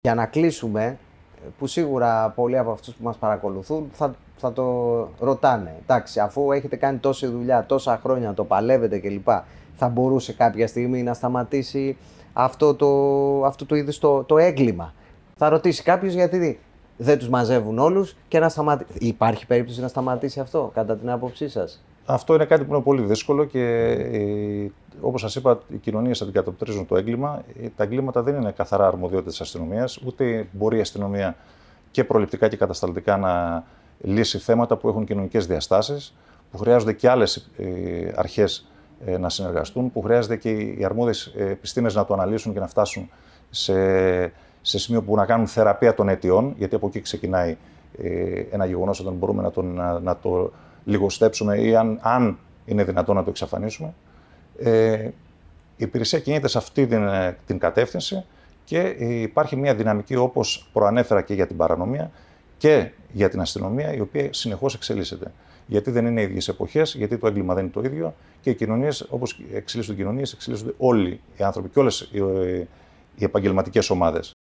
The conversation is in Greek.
Για να κλείσουμε, που σίγουρα πολλοί από αυτούς που μας παρακολουθούν θα το ρωτάνε. Εντάξει, αφού έχετε κάνει τόση δουλειά, τόσα χρόνια, το παλεύετε κλπ. Θα μπορούσε κάποια στιγμή να σταματήσει αυτό το είδους το έγκλημα. Θα ρωτήσει κάποιος γιατί δεν τους μαζεύουν όλους και να σταματήσει. Υπάρχει περίπτωση να σταματήσει αυτό, κατά την άποψή σας? Αυτό είναι κάτι που είναι πολύ δύσκολο και όπως σας είπα, οι κοινωνίες αντικατοπτρίζουν το έγκλημα. Τα εγκλήματα δεν είναι καθαρά αρμοδιότητα της αστυνομίας, ούτε μπορεί η αστυνομία και προληπτικά και κατασταλτικά να λύσει θέματα που έχουν κοινωνικές διαστάσεις, που χρειάζονται και άλλες αρχές να συνεργαστούν, που χρειάζεται και οι αρμόδιες επιστήμες να το αναλύσουν και να φτάσουν σε σημείο που να κάνουν θεραπεία των αιτιών, γιατί από εκεί ξεκινάει ένα γεγονός όταν μπορούμε να το λιγοστέψουμε ή αν είναι δυνατόν να το εξαφανίσουμε. Η υπηρεσία κινείται σε αυτή την κατεύθυνση και υπάρχει μια δυναμική, όπως προανέφερα, και για την παρανομία και για την αστυνομία, η οποία συνεχώς εξελίσσεται. Γιατί δεν είναι οι ίδιες εποχές, γιατί το έγκλημα δεν είναι το ίδιο και οι κοινωνίες, όπως εξελίσσονται οι κοινωνίες, εξελίσσονται όλοι οι άνθρωποι και όλες οι επαγγελματικές ομάδες.